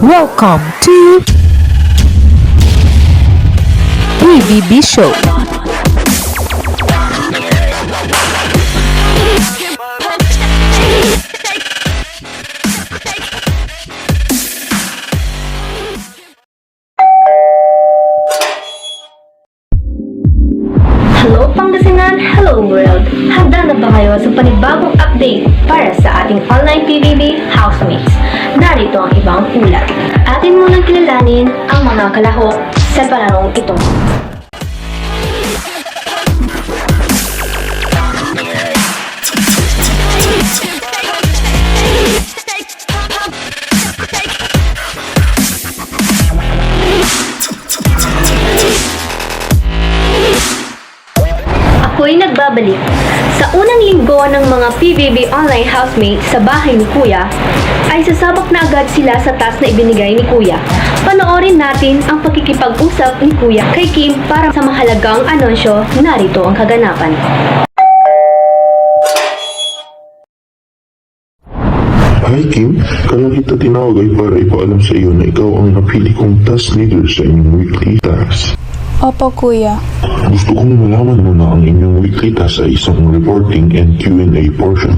Welcome to PBB Show. Hello Pangasinan, hello world! Handa na ba kayo sa panibagong update para sa ating online PBB housemates? Narito ang ibang ulat. Atin munang kilalanin ang mga kalahok sa palarong ito. Ako'y nagbabalik. Sa unang linggo ng mga PBB online housemates sa bahay ni Kuya, ay sasabak na agad sila sa task na ibinigay ni Kuya. Panoorin natin ang pagkikipag-usap ni Kuya kay Kim para sa mahalagang anunsyo. Narito ang kaganapan. Hi Kim, kaya kita tinawag ay para ipaalam sa iyo na ikaw ang napili kong task leader sa inyong weekly task. Opo, Kuya. Gusto kong malaman mo na ang inyong weekly task ay isang reporting and Q&A portion.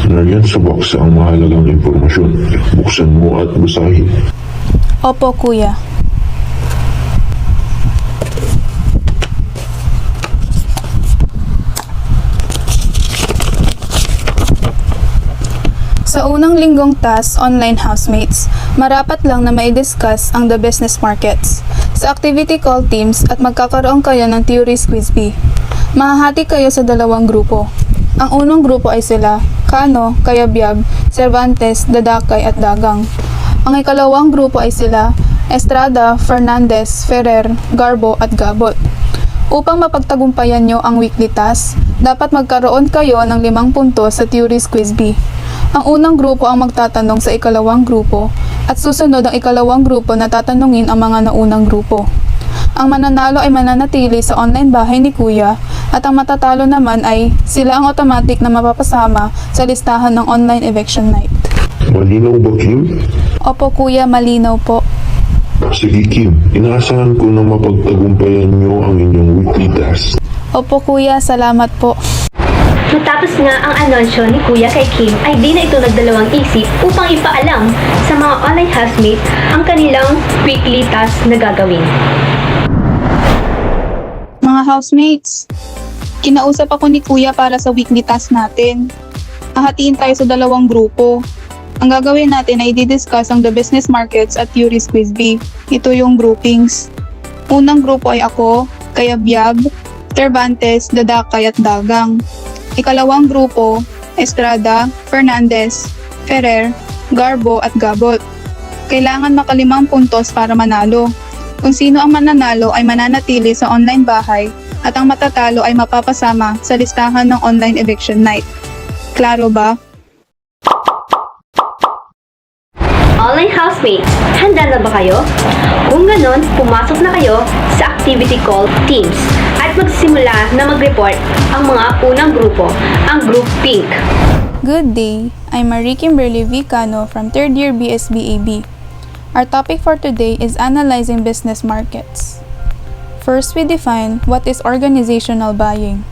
Nariyan sa box ang mahalagang impormasyon. Buksan mo at basahin. Opo, Kuya. Sa unang linggong task, online housemates, marapat lang na mai-discuss ang the business markets. Sa activity call teams at magkakaroon kayo ng theories quiz bee. Mahahati kayo sa dalawang grupo. Ang unang grupo ay sila, Kano, Kayabyab, Cervantes, Dadakay at Dagang. Ang ikalawang grupo ay sila, Estrada, Fernandez, Ferrer, Garbo at Gabot. Upang mapagtagumpayan nyo ang weekly task, dapat magkaroon kayo ng 5 puntos sa theories quiz bee. Ang unang grupo ang magtatanong sa ikalawang grupo at susunod ang ikalawang grupo na tatanungin ang mga naunang grupo. Ang mananalo ay mananatili sa online bahay ni Kuya at ang matatalo naman ay sila ang automatic na mapapasama sa listahan ng online eviction night. Malinaw ba Kim? Opo Kuya, malinaw po. Sige Kim, inaasahan ko na mapagtagumpayan nyo ang inyong weekly task. Opo Kuya, salamat po. Matapos nga ang anunsyo ni Kuya kay Kim ay di na ito nagdalawang isip upang ipaalam sa mga online housemates ang kanilang weekly task na gagawin. Mga housemates, kinausap ako ni Kuya para sa weekly task natin. Hahatiin tayo sa 2 grupo. Ang gagawin natin ay i-discuss ang the business markets at theories quiz bee. Ito yung groupings. Unang grupo ay ako, Kayabyab, Cervantes, Dadakay at Dagang. Ikalawang grupo, Estrada, Fernandez, Ferrer, Garbo at Gabot. Kailangan maka5 puntos para manalo. Kung sino ang mananalo ay mananatili sa online bahay at ang matatalo ay mapapasama sa listahan ng online eviction night. Klaro ba? Online housemates, handa na ba kayo? Kung ganon, pumasok na kayo sa activity call teams at magsimula na mag-report ang mga unang grupo, ang Group Pink. Good day, I'm Marie Kimberly V. Cano from 3rd year BSBAB. Our topic for today is analyzing business markets. First, we define what is organizational buying.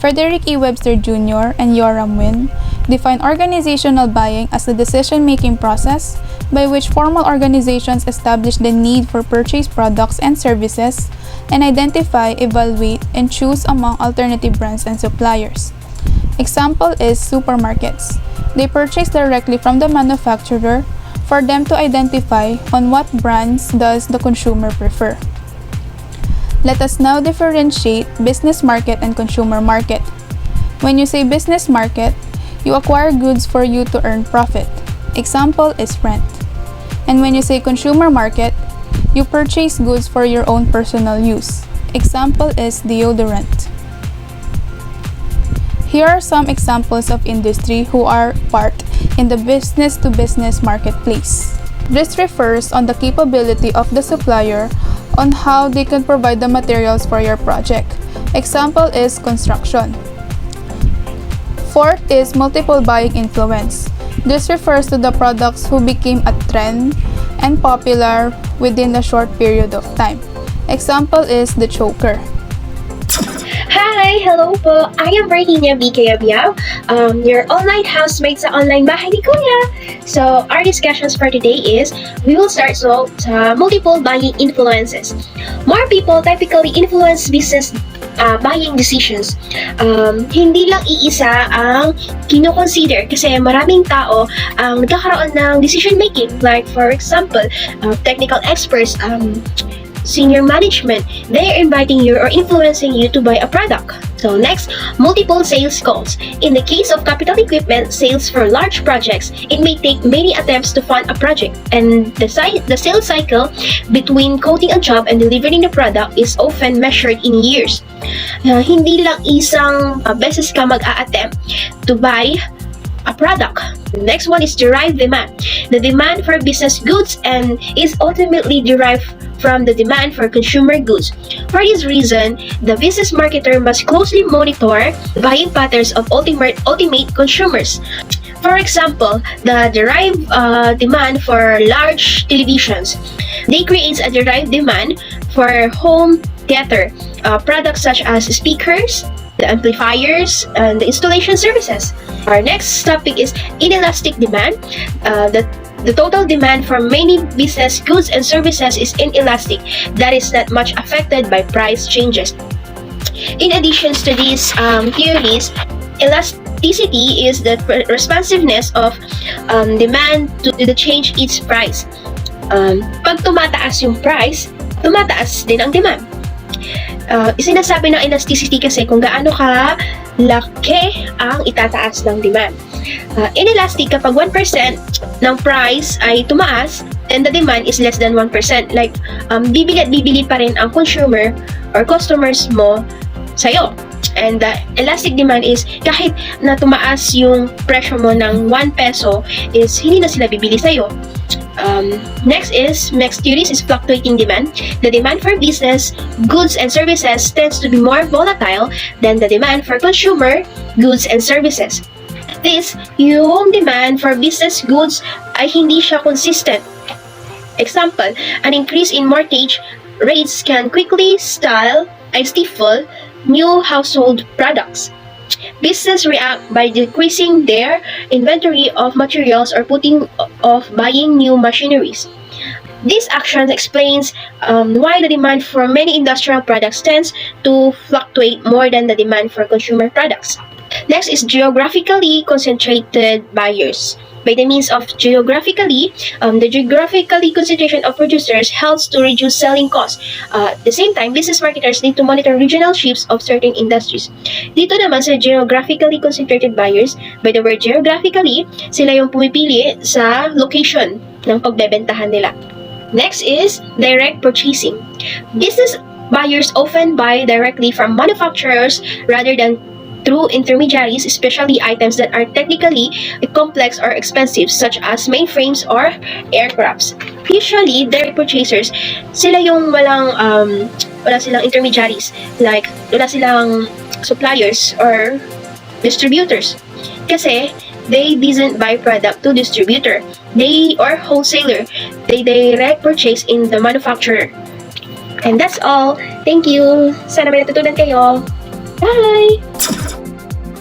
Frederick E. Webster Jr. and Yoram Wynn define organizational buying as the decision-making process by which formal organizations establish the need for purchase products and services and identify, evaluate, and choose among alternative brands and suppliers. Example is supermarkets. They purchase directly from the manufacturer for them to identify on what brands does the consumer prefer. Let us now differentiate business market and consumer market. When you say business market, you acquire goods for you to earn profit. Example is rent. And when you say consumer market, you purchase goods for your own personal use. Example is deodorant. Here are some examples of industry who are part in the business-to-business marketplace. This refers on the capability of the supplier on how they can provide the materials for your project. Example is construction. Fourth is multiple buying influence. This refers to the products who became a trend and popular within a short period of time. Example is the choker. Hi! Hello po! I am Virginia B. Kayabyab, your online housemate sa online bahay ni Kuya. So, our discussions for today is, we will start sa multiple buying influences. More people typically influence business buying decisions. Hindi lang iisa ang kino-consider kasi maraming tao ang nagkakaroon ng decision making. Like, for example, technical experts, senior management, they are inviting you or influencing you to buy a product. So next, multiple sales calls. In the case of capital equipment sales for large projects, it may take many attempts to fund a project, and the sales cycle between quoting a job and delivering the product is often measured in years. Hindi lang isang beses ka mag-a-attempt to buy a product. The next one is derived demand. The demand for business goods and is ultimately derived from the demand for consumer goods. For this reason, the business marketer must closely monitor the buying patterns of ultimate consumers. For example, the derived demand for large televisions. They create a derived demand for home theater products such as speakers, the amplifiers, and the installation services. Our next topic is inelastic demand. The total demand for many business goods and services is inelastic, that is not much affected by price changes. In addition to these theories, elasticity is the responsiveness of demand to the change its price. Pag tumataas yung price, tumataas din ang demand. Sinasabi ng elasticity kasi kung gaano ka laki ang itataas ng demand. Inelastic, kapag 1% ng price ay tumaas and the demand is less than 1%, like bibili at bibili pa rin ang consumer or customers mo sa'yo. And the elastic demand is kahit na tumaas yung presyo mo ng 1 peso is hindi na sila bibili sa'yo. Next theories is fluctuating demand. The demand for business goods and services tends to be more volatile than the demand for consumer goods and services. This, yung demand for business goods ay hindi siya consistent. Example, an increase in mortgage rates can quickly stifle new household products. Business react by decreasing their inventory of materials or putting off buying new machineries. This action explains why the demand for many industrial products tends to fluctuate more than the demand for consumer products. Next is geographically concentrated buyers. By the means of the geographically concentration of producers helps to reduce selling costs. At the same time, business marketers need to monitor regional shifts of certain industries. Dito naman sa geographically concentrated buyers, by the word geographically, sila yung pumipili sa location ng pagbebentahan nila. Next is direct purchasing. Business buyers often buy directly from manufacturers rather than through intermediaries, especially items that are technically complex or expensive, such as mainframes or aircrafts. Usually, direct purchasers, sila yung wala silang intermediaries, like wala silang suppliers or distributors. Kasi they didn't buy product to distributor. They or wholesaler, they direct purchase in the manufacturer. And that's all. Thank you. Sana may natutunan kayo. Bye!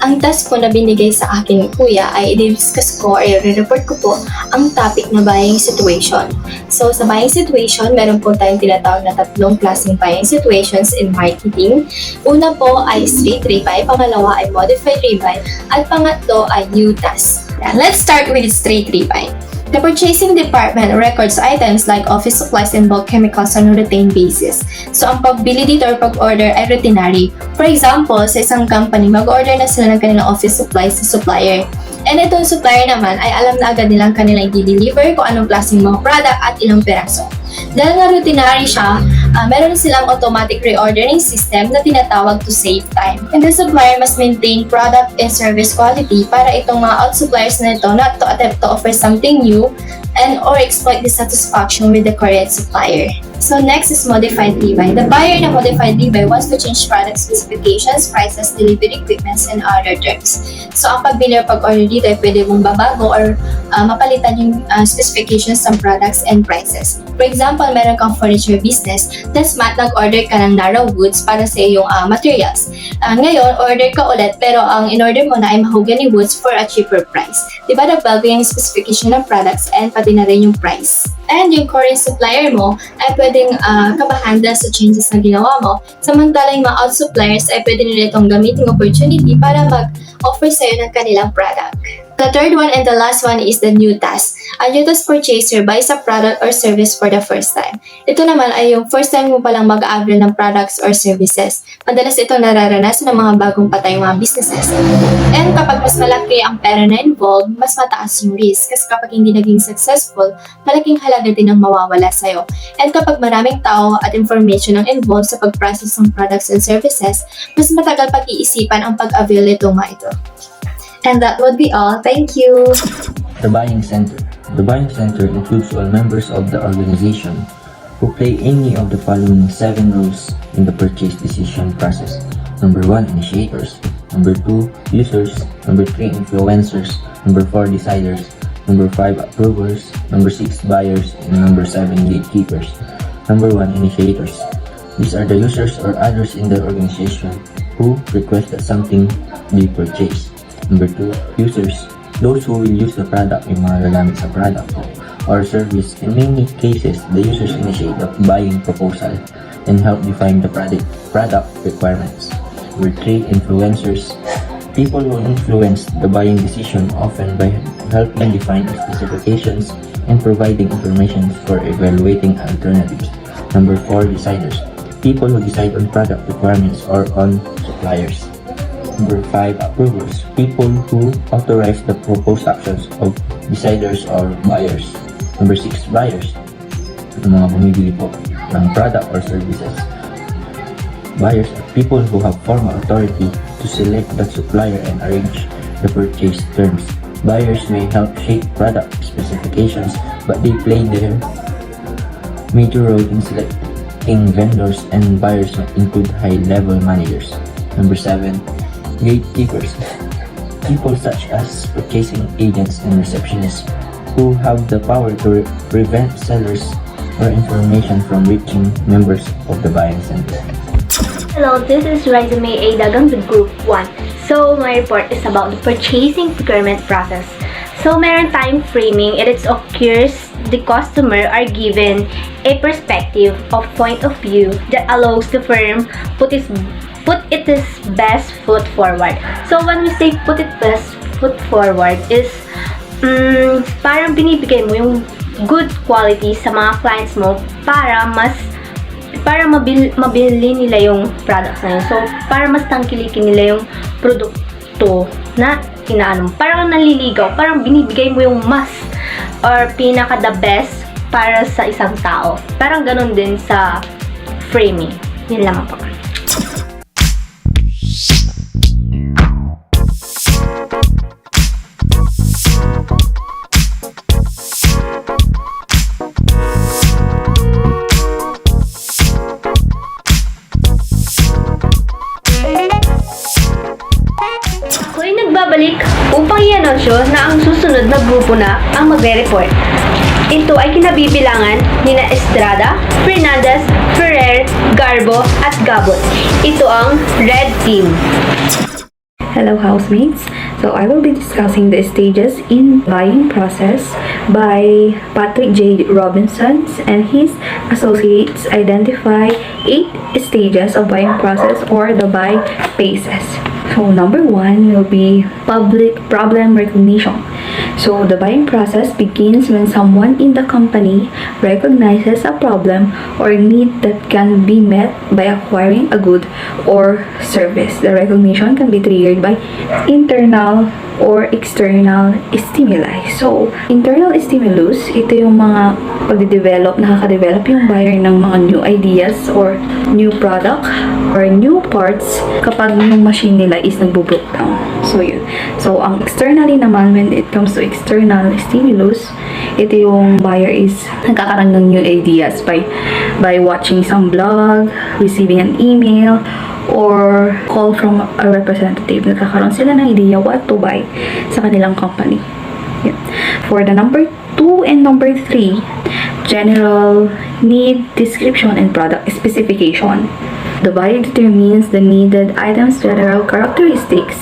Ang task po na binigay sa akin ni Kuya ay i-discuss ko or i-report ko po ang topic na buying situation. So sa buying situation, meron po tayong tinatawag na 3 klaseng buying situations in marketing. Una po ay straight rebuy, pangalawa ay modified rebuy, at pangatlo ay new task. Let's start with straight rebuy. The purchasing department records items like office supplies and bulk chemicals on a routine basis. So, ang pagbili dito or pag-order ay routinary. For example, sa isang company, mag-order na sila ng kanilang office supplies sa supplier. And itong supplier naman ay alam na agad nilang kanilang i-deliver kung anong klaseng mga product at ilang peraso. Dahil nga routinary siya, meron silang automatic reordering system na tinatawag to save time. And the supplier must maintain product and service quality para itong mga out-suppliers na ito not to attempt to offer something new and or exploit dissatisfaction with the current supplier. So next is modified levi. The buyer ng modified levi wants to change product specifications, prices, delivery equipments, and other terms. So ang pagbili o pag-order dito ay pwede mong babago or mapalitan yung specifications ng products and prices. For example, meron kang furniture business, tas nag-order ka ng narrow woods para sa iyong materials. Ngayon, order ka ulit pero ang in-order mo na ay mahogany woods for a cheaper price. Diba nagbago yung specification ng products and pati na rin yung price. And yung current supplier mo ay pwedeng kabahanda sa changes na ginawa mo. Samantalang yung mga out-suppliers ay pwede nila itong gamiting opportunity para mag-offer sa'yo ng kanilang product. The third one and the last one is the new task. A new task purchaser buys a product or service for the first time. Ito naman ay yung first time mo palang mag-avail ng products or services. Madalas ito nararanasan ng mga bagong patayong mga businesses. And kapag mas malaki ang pera na involved, mas mataas yung risk. Kasi kapag hindi naging successful, malaking halaga din ang mawawala sa'yo. And kapag maraming tao at information ang involved sa pag-process ng products and services, mas matagal pag-iisipan ang pag-avail nitong mga ito. And that would be all. Thank you. The Buying Center. The Buying Center includes all members of the organization who play any of the following 7 roles in the purchase decision process. Number 1, initiators. Number 2, users. Number 3, influencers. Number 4, deciders. Number 5, approvers. Number 6, buyers. And number 7, gatekeepers. Number 1, initiators. These are the users or others in the organization who request that something be purchased. Number 2, users. Those who will use the product, yung mga gagamit sa product or service. In many cases, the users initiate the buying proposal and help define the product requirements. Number 3, influencers. People who influence the buying decision often by helping define specifications and providing information for evaluating alternatives. Number 4, deciders. People who decide on product requirements or on suppliers. Number 5, approvers. People who authorize the proposed actions of deciders or buyers. Number 6, buyers. Yung mga bumibili po ng product or services. Buyers are people who have formal authority to select the supplier and arrange the purchase terms. Buyers may help shape product specifications, but they play their major role in selecting vendors, and buyers include high-level managers. Number 7, gatekeepers. People such as purchasing agents and receptionists who have the power to prevent sellers or information from reaching members of the buying center. Hello, this is Resume A Dagang with Group 1. So, my report is about the purchasing procurement process. So, meron tayong framing. It occurs the customer are given a perspective of point of view that allows the firm put its best foot forward. So, when we say put its best foot forward is parang binibigay mo yung good quality sa mga clients mo para mabili nila yung products na yun. So, para mas tangkilikin nila yung produkto na inaano mo. Parang naliligaw, parang binibigay mo yung mas or pinaka the best para sa isang tao. Parang ganun din sa framing. Yun lamang po. Ako'y nagbabalik upang i-anunsyo na ang susunod na grupo na ang magre-report. Ito ay kinabibilangan nina Estrada, Fernandez, Ferrer, Garbo at Gabot. Ito ang Red Team. Hello housemates, so I will be discussing the stages in buying process by Patrick J. Robinson and his associates identify 8 stages of buying process or the buy phases. So number 1 will be public problem recognition. So the buying process begins when someone in the company recognizes a problem or need that can be met by acquiring a good or service. The recognition can be triggered by internal or external stimuli. So, internal stimulus, ito yung mga pagde-develop, nakaka-develop yung buyer ng mga new ideas or new product or new parts kapag yung machine nila is nagbo-breakdown. So, yun. So, ang externally naman, when it comes to external stimulus, ito yung buyer is nagkakaroon ng new ideas by watching some blog, receiving an email, or call from a representative. Nagkakaroon sila ng idea what to buy sa kanilang company. Yun. For the number 2 and number 3, general need description and product specification. The buyer determines the needed items' general characteristics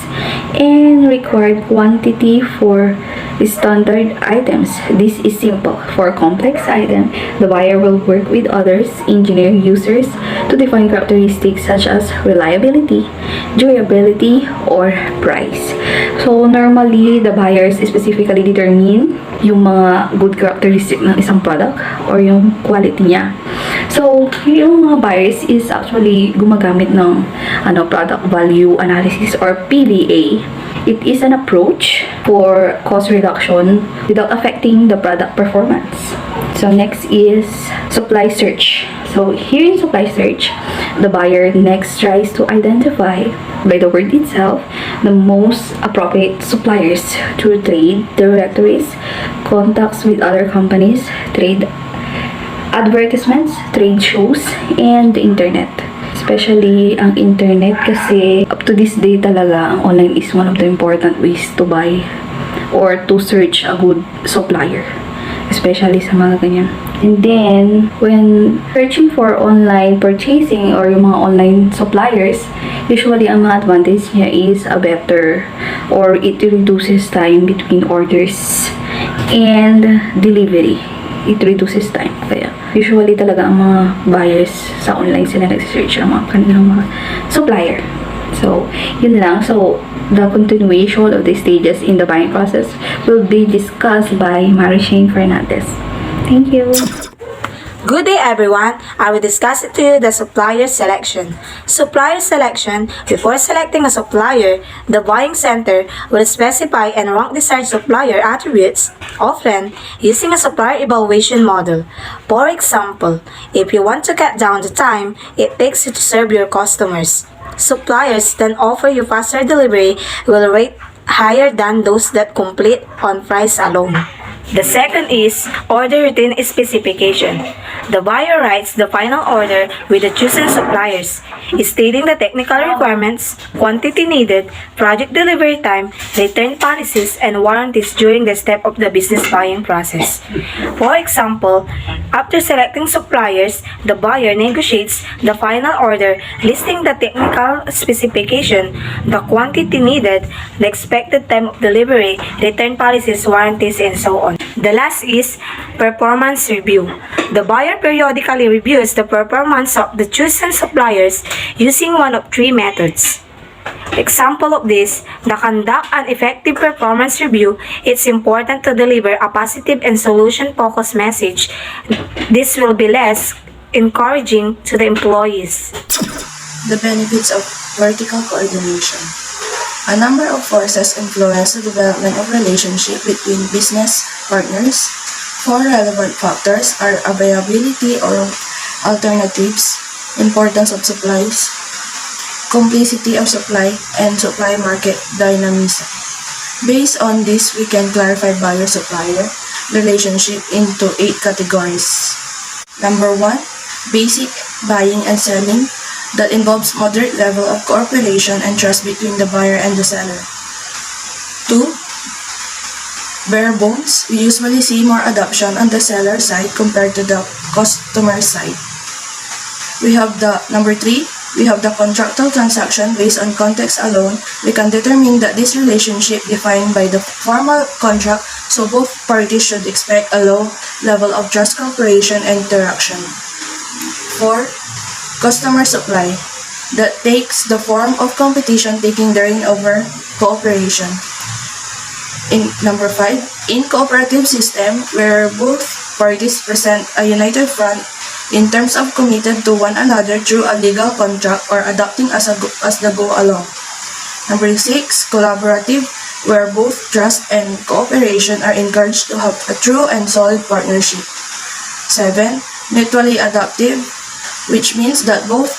and required quantity for standard items. This is simple. For complex items, the buyer will work with others, engineer users, to define characteristics such as reliability, durability, or price. So, normally, the buyers specifically determine yung mga good characteristic ng isang product or yung quality niya. So, yung mga buyers is actually gumagamit ng product value analysis or PVA. It is an approach for cost reduction without affecting the product performance. So, next is supply search. So, here in supply search, the buyer next tries to identify, by the word itself, the most appropriate suppliers through trade directories, contacts with other companies, trade advertisements, trade shows, and the internet. Especially ang internet kasi up to this day talaga, ang online is one of the important ways to buy or to search a good supplier. Especially sa mga ganyan. And then, when searching for online purchasing or yung mga online suppliers, usually ang mga advantage niya is a better or it reduces time between orders and delivery. It reduces time. Kaya, usually talaga ang mga buyers sa online sila nag-search ng mga kanilang mga supplier. So, yun lang. So, the continuation of the stages in the buying process will be discussed by Maricene Fernandez. Thank you. Good day everyone, I will discuss to you the supplier selection. Supplier selection, before selecting a supplier, the buying center will specify and rank desired supplier attributes, often using a supplier evaluation model. For example, if you want to cut down the time it takes you to serve your customers, suppliers then offer you faster delivery will rate higher than those that compete on price alone. The second is order routine specification. The buyer writes the final order with the chosen suppliers, stating the technical requirements, quantity needed, project delivery time, return policies, and warranties during the step of the business buying process. For example, after selecting suppliers, the buyer negotiates the final order, listing the technical specification, the quantity needed, the expected time of delivery, return policies, warranties, and so on. The last is performance review. The buyer periodically reviews the performance of the chosen suppliers using one of 3 methods. Example of this, the conduct an effective performance review. It's important to deliver a positive and solution-focused message. This will be less encouraging to the employees. The benefits of vertical coordination. A number of forces influence the development of relationship between business partners. 4 relevant factors are availability or alternatives, importance of supplies, complexity of supply, and supply market dynamism. Based on this, we can clarify buyer-supplier relationship into 8 categories. Number 1, basic buying and selling that involves moderate level of cooperation and trust between the buyer and the seller. 2, bare bones. We usually see more adoption on the seller side compared to the customer side. We have the number 3, we have the contractual transaction. Based on context alone, we can determine that this relationship defined by the formal contract, so both parties should expect a low level of trust, cooperation, and interaction. 4, customer supply that takes the form of competition taking the reign over cooperation. Number 5, in cooperative system where both parties present a united front in terms of committed to one another through a legal contract or adopting as they go along. Number 6, collaborative where both trust and cooperation are encouraged to have a true and solid partnership. 7, mutually adaptive, which means that both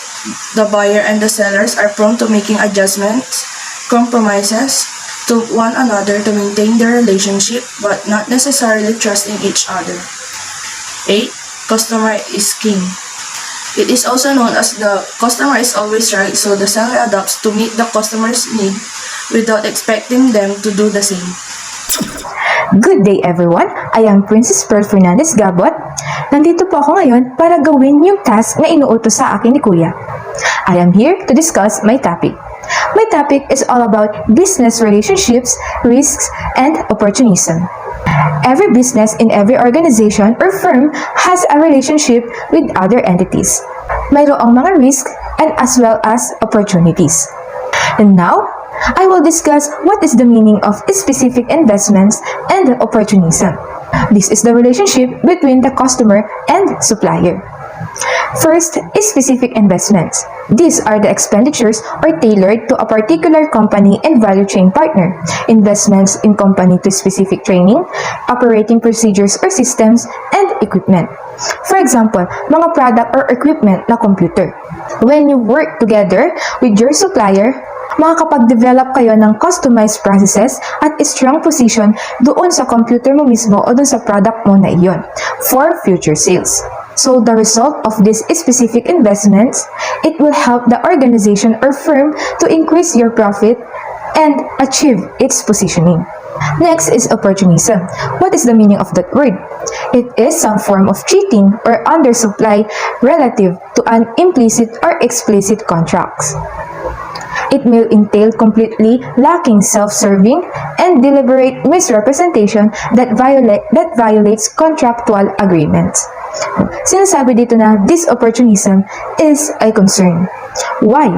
the buyer and the sellers are prone to making adjustments, compromises to one another to maintain their relationship but not necessarily trusting each other. 8. Customer is king. It is also known as the customer is always right, so the seller adapts to meet the customer's need without expecting them to do the same. Good day everyone! I am Princess Pearl Fernandez Gabot. Nandito po ako ngayon para gawin yung task na inuutos sa akin ni Kuya. I am here to discuss my topic. My topic is all about business relationships, risks, and opportunism. Every business in every organization or firm has a relationship with other entities. Mayroong mga risk and as well as opportunities. And now, I will discuss what is the meaning of specific investments and opportunism. This is the relationship between the customer and supplier. First is specific investments. These are the expenditures or tailored to a particular company and value chain partner. Investments in company to specific training, operating procedures or systems, and equipment. For example, mga product or equipment na computer. When you work together with your supplier, makakapag-develop kayo ng customized processes at strong position doon sa computer mo mismo o doon sa product mo na iyon for future sales. So the result of these specific investments, it will help the organization or firm to increase your profit and achieve its positioning. Next is opportunism. What is the meaning of that word? It is some form of cheating or undersupply relative to an implicit or explicit contracts. It may entail completely lacking self-serving and deliberate misrepresentation that violates contractual agreements. Sinasabi dito na this opportunism is a concern. Why?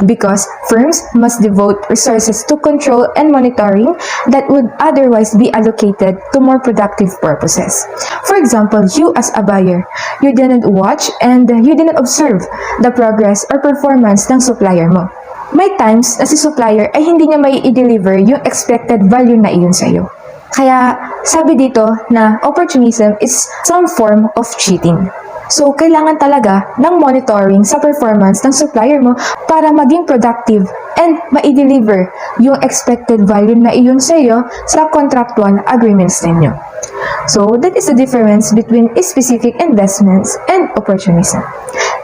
Because firms must devote resources to control and monitoring that would otherwise be allocated to more productive purposes. For example, you as a buyer, you didn't watch and you didn't observe the progress or performance ng supplier mo. May times na si supplier ay hindi niya may i-deliver yung expected value na iyon sa'yo. Kaya sabi dito na opportunism is some form of cheating. So, kailangan talaga ng monitoring sa performance ng supplier mo para maging productive and ma-deliver yung expected value na iyon sa'yo sa contractual agreements ninyo. So, that is the difference between specific investments and opportunism.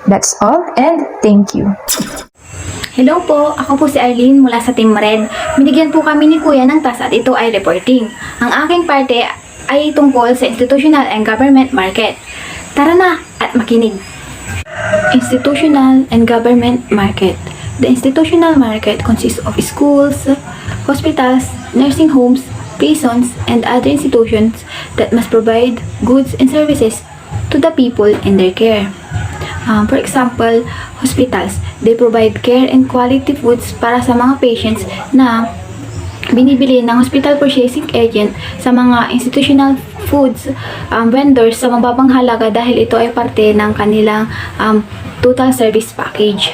That's all and thank you. Hello po, ako po si Arlene mula sa Team Red. Binigyan po kami ni Kuya ng task at ito ay reporting. Ang aking parte ay tungkol sa institutional and government market. Tara na at makinig. Institutional and government market. The institutional market consists of schools, hospitals, nursing homes, prisons, and other institutions that must provide goods and services to the people in their care. For example, hospitals, they provide care and quality foods para sa mga patients na binibili ng hospital purchasing agent sa mga institutional foods vendors sa mababang halaga dahil ito ay parte ng kanilang total service package.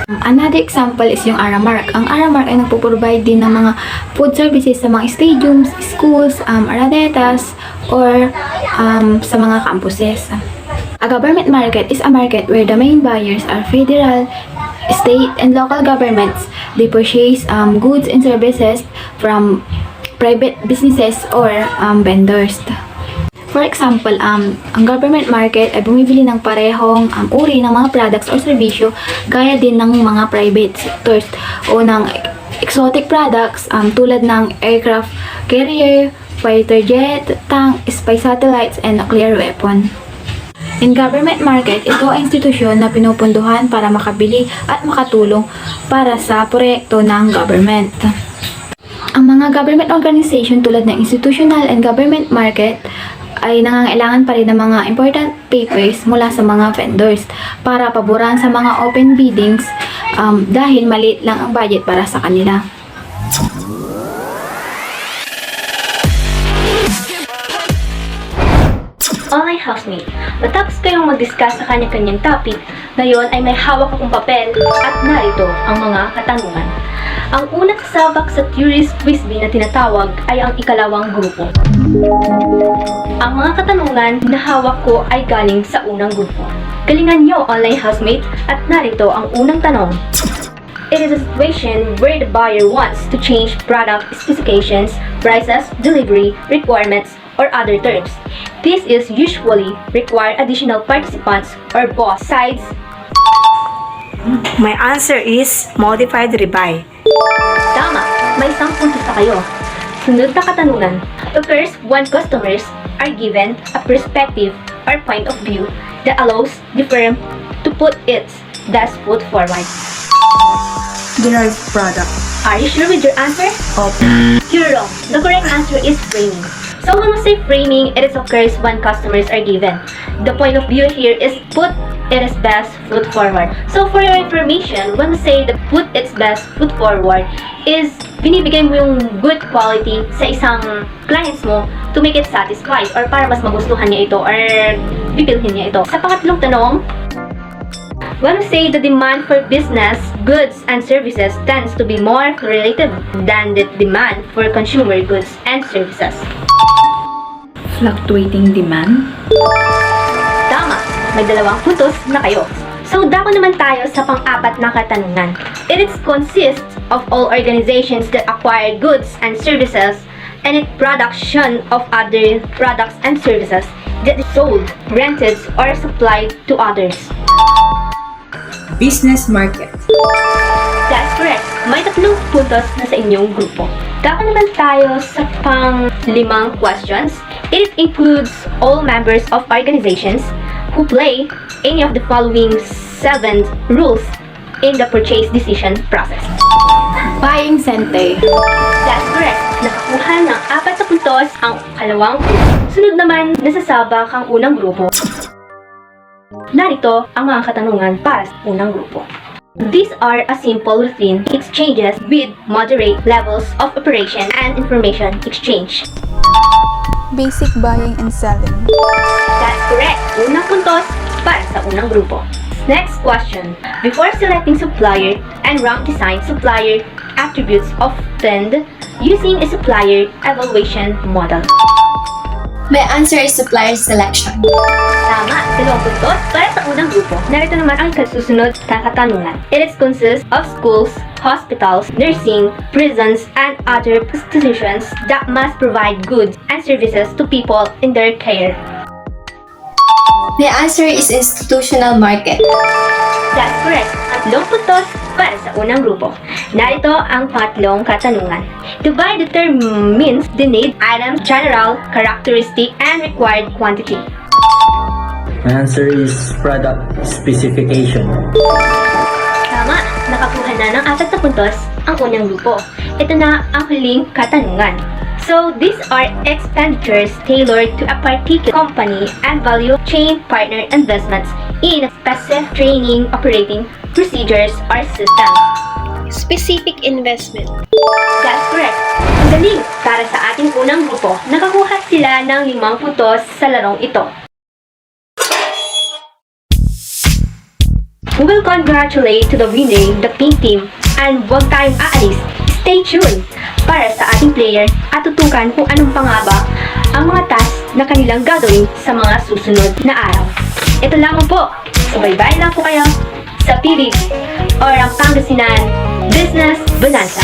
Another example is yung Aramark. Ang Aramark ay nagpo-provide din ng mga food services sa mga stadiums, schools, arenetas, or sa mga campuses. A government market is a market where the main buyers are federal, state, and local governments. They purchase goods and services from private businesses or vendors. For example, ang government market ay bumibili ng parehong uri ng mga products or serbisyo gaya din ng mga private sectors o ng exotic products tulad ng aircraft carrier, fighter jet, tank, spy satellites, and nuclear weapon. In government market, ito ay institusyon na pinupunduhan para makabili at makatulong para sa proyekto ng government. Ang mga government organization tulad ng institutional and government market ay nangangailangan pa rin ng mga important papers mula sa mga vendors para paboran sa mga open biddings dahil maliit lang ang budget para sa kanila. housemate. Matapos kayong mag-discuss sa kanya-kanyang topic, ngayon ay may hawak akong papel at narito ang mga katanungan. Ang unang kasabak sa Tourist Quiz-Bee na tinatawag ay ang ikalawang grupo. Ang mga katanungan na hawak ko ay galing sa unang grupo. Galingan nyo, online housemate, at narito ang unang tanong. It is a situation where the buyer wants to change product specifications, prices, delivery, requirements, or other terms. This is usually require additional participants or both sides. My answer is modified rebuy. Tama, may 10 puntos na kayo. Sunod na katanungan. Occurs when customers are given a perspective or point of view that allows the firm to put its best foot forward. Derived product. Are you sure with your answer? You're wrong. The correct answer is framing. So when we say framing, it occurs when customers are given. The point of view here is put its best foot forward. So for your information, when we say the put its best foot forward is binibigay mo yung good quality sa isang clients mo to make it satisfied or para mas magustuhan niya ito or pipilhin niya ito. Sa pangatlong tanong, when we say the demand for business, goods, and services tends to be more relative than the demand for consumer goods and services. Fluctuating demand? Tama, may 2 puntos na kayo. So, dako naman tayo sa pang-apat na katanungan. It consists of all organizations that acquire goods and services and its production of other products and services that is sold, rented, or supplied to others. Business market. That's correct. May 3 puntos na sa inyong grupo. Dako naman tayo sa pang-5 questions. It includes all members of organizations who play any of the following 7 rules in the purchase decision process. Buying center. That's correct. Nakakuha ng 4 na puntos ang kalawang grupo. Sunod naman, nasasabak ang unang grupo. Narito ang mga katanungan para sa unang grupo. These are a simple routine exchanges with moderate levels of operation and information exchange. Basic buying and selling. That's correct. Unang puntos para sa unang grupo. Next question. Before selecting supplier and rank design supplier attributes often using a supplier evaluation model. My answer is supplier selection. Tama, 2 puntos para sa unang grupo. Narito naman ang kasusunod na katanungan. It consists of schools, hospitals, nursing, prisons, and other institutions that must provide goods and services to people in their care. My answer is institutional market. That's correct. 3 puntos para sa unang grupo. Narito ang 3 katanungan. Divide the term means the need, item, general, characteristic, and required quantity. My answer is product specification. Tama, nakakuha na ng 4 na puntos ang unang grupo. Ito na ang huling katanungan. So, these are expenditures tailored to a particular company and value chain partner investments in specific training, operating procedures, or systems. Specific investment. That's correct. Ang galing! Para sa ating unang grupo, nakakuha sila ng 5 puntos sa larong ito. We will congratulate to the winning, the pink team, and huwag tayong aalis. Stay tuned para sa ating player at tutukan kung anong pa nga ba ang mga task na kanilang gagawin sa mga susunod na araw. Ito lamang po, sabay-bay lang po kayo sa PBB or ang Pangasinan Business Bonanza.